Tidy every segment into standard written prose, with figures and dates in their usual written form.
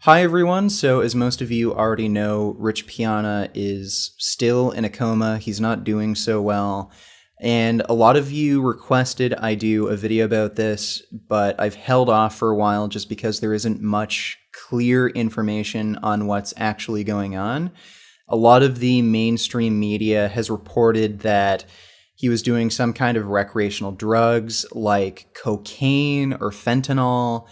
Hi everyone. So as most of you already know, Rich Piana is still in a coma. He's not doing so well. And a lot of you requested I do a video about this, but I've held off for a while just because there isn't much clear information on what's actually going on. A lot of the mainstream media has reported that he was doing some kind of recreational drugs like cocaine or fentanyl,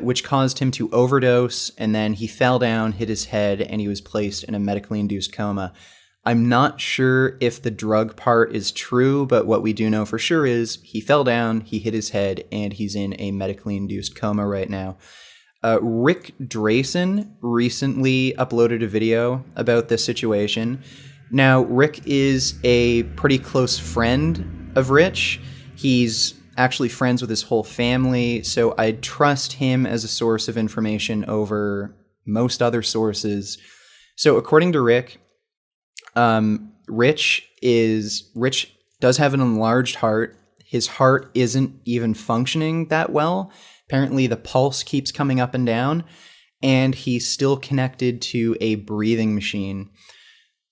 which caused him to overdose, and then he fell down, hit his head, and he was placed in a medically induced coma. I'm not sure if the drug part is true, but what we do know for sure is he fell down, he hit his head, and he's in a medically induced coma right now. Rick Drayson recently uploaded a video about this situation. Now, Rick is a pretty close friend of Rich. He's actually friends with his whole family, so I trust him as a source of information over most other sources. So according to Rick, Rich does have an enlarged heart. His heart isn't even functioning that well. Apparently the pulse keeps coming up and down, and he's still connected to a breathing machine.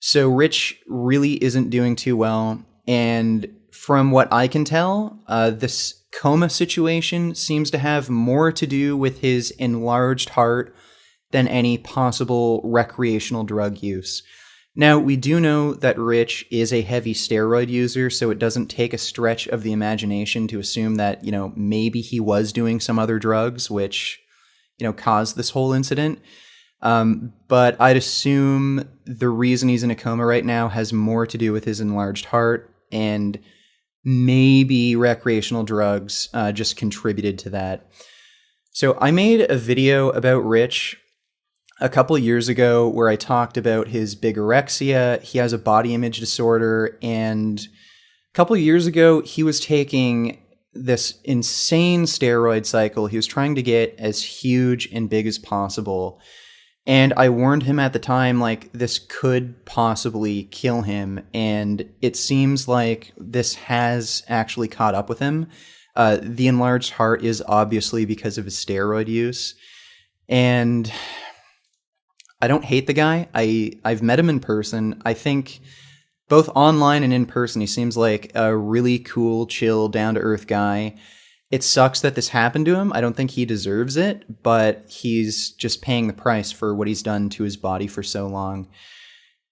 So Rich really isn't doing too well, and from what I can tell, this coma situation seems to have more to do with his enlarged heart than any possible recreational drug use. Now, we do know that Rich is a heavy steroid user, so it doesn't take a stretch of the imagination to assume that, maybe he was doing some other drugs, which, caused this whole incident. But I'd assume the reason he's in a coma right now has more to do with his enlarged heart, and maybe recreational drugs just contributed to that. So I made a video about Rich a couple years ago where I talked about his bigorexia. He has a body image disorder, and a couple years ago he was taking this insane steroid cycle. He was trying to get as huge and big as possible. And I warned him at the time, this could possibly kill him. And it seems like this has actually caught up with him. The enlarged heart is obviously because of his steroid use. And I don't hate the guy. I've met him in person. I think both online and in person, he seems like a really cool, chill, down-to-earth guy. It sucks that this happened to him. I don't think he deserves it, but he's just paying the price for what he's done to his body for so long.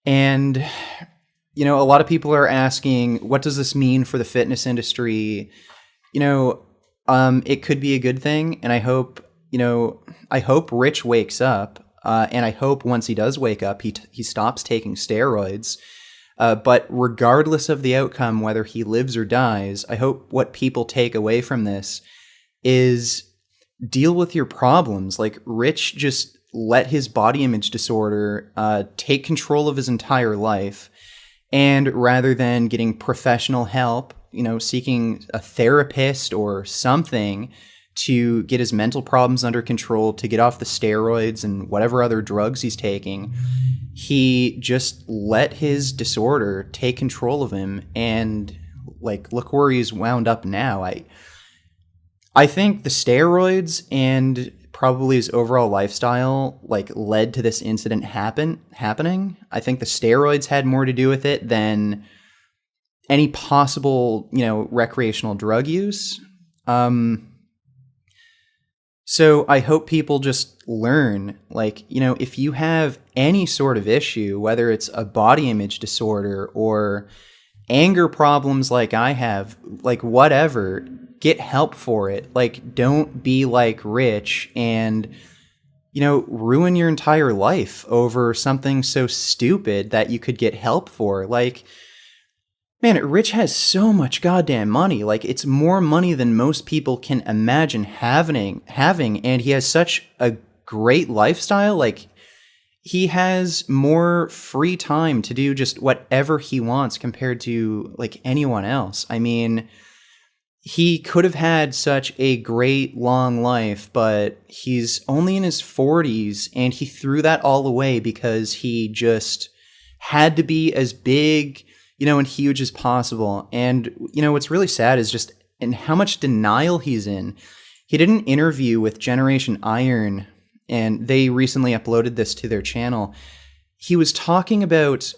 And, a lot of people are asking, what does this mean for the fitness industry? It could be a good thing, and I hope Rich wakes up, and I hope once he does wake up, he stops taking steroids. But regardless of the outcome, whether he lives or dies, I hope what people take away from this is deal with your problems. Like, Rich just let his body image disorder take control of his entire life. And rather than getting professional help, seeking a therapist or something to get his mental problems under control, to get off the steroids and whatever other drugs he's taking, he just let his disorder take control of him, and look where he's wound up now. I think the steroids and probably his overall lifestyle led to this incident happening. I think the steroids had more to do with it than any possible, recreational drug use. So I hope people just learn, if you have any sort of issue, whether it's a body image disorder or anger problems like I have, whatever, get help for it. Don't be like Rich and, ruin your entire life over something so stupid that you could get help for. Man, Rich has so much goddamn money. It's more money than most people can imagine having, and he has such a great lifestyle. He has more free time to do just whatever he wants compared to anyone else. I mean, he could have had such a great long life, but he's only in his 40s, and he threw that all away because he just had to be as big, and huge as possible. And, what's really sad is just in how much denial he's in. He did an interview with Generation Iron and they recently uploaded this to their channel. He was talking about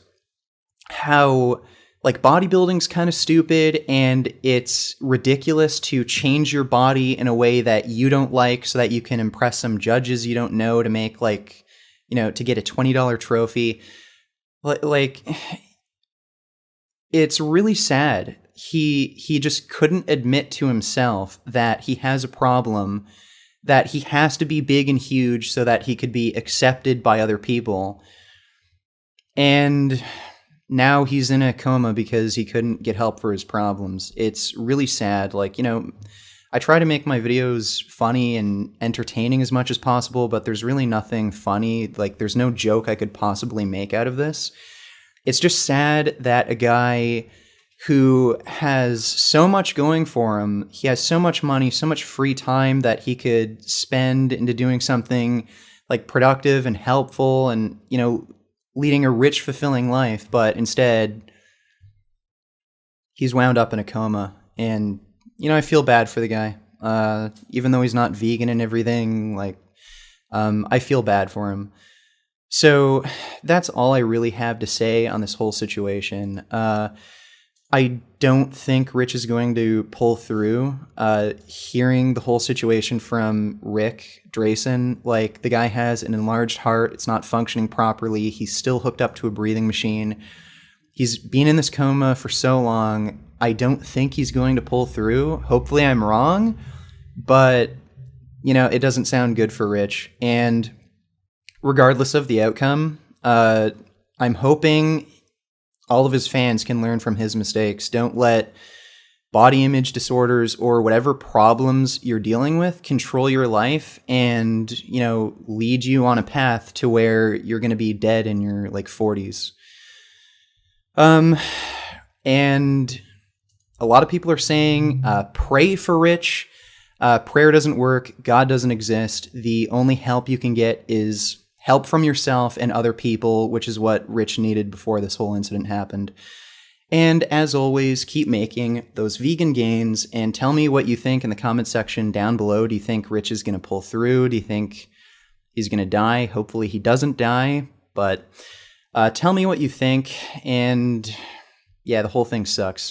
how like bodybuilding's kind of stupid and it's ridiculous to change your body in a way that you don't like so that you can impress some judges you don't know to make like, to get a $20 trophy. Like it's really sad. He just couldn't admit to himself that he has a problem, that he has to be big and huge so that he could be accepted by other people. And now he's in a coma because he couldn't get help for his problems. It's really sad. Like, I try to make my videos funny and entertaining as much as possible, but there's really nothing funny. Like, there's no joke I could possibly make out of this. It's just sad that a guy who has so much going for him, he has so much money, so much free time that he could spend into doing something like productive and helpful and, leading a rich, fulfilling life, but instead he's wound up in a coma. And, I feel bad for the guy. Even though he's not vegan and everything, like, I feel bad for him. So that's all I really have to say on this whole situation. I don't think Rich is going to pull through. Hearing the whole situation from Rick Drayson, like the guy has an enlarged heart. It's not functioning properly. He's still hooked up to a breathing machine. He's been in this coma for so long. I don't think he's going to pull through. Hopefully I'm wrong, but it doesn't sound good for Rich. And regardless of the outcome, I'm hoping all of his fans can learn from his mistakes. Don't let body image disorders or whatever problems you're dealing with control your life and, lead you on a path to where you're going to be dead in your 40s. And a lot of people are saying, pray for Rich. Prayer doesn't work. God doesn't exist. The only help you can get is help from yourself and other people, which is what Rich needed before this whole incident happened. And as always, keep making those vegan gains and tell me what you think in the comment section down below. Do you think Rich is going to pull through? Do you think he's going to die? Hopefully he doesn't die, but tell me what you think. And yeah, the whole thing sucks.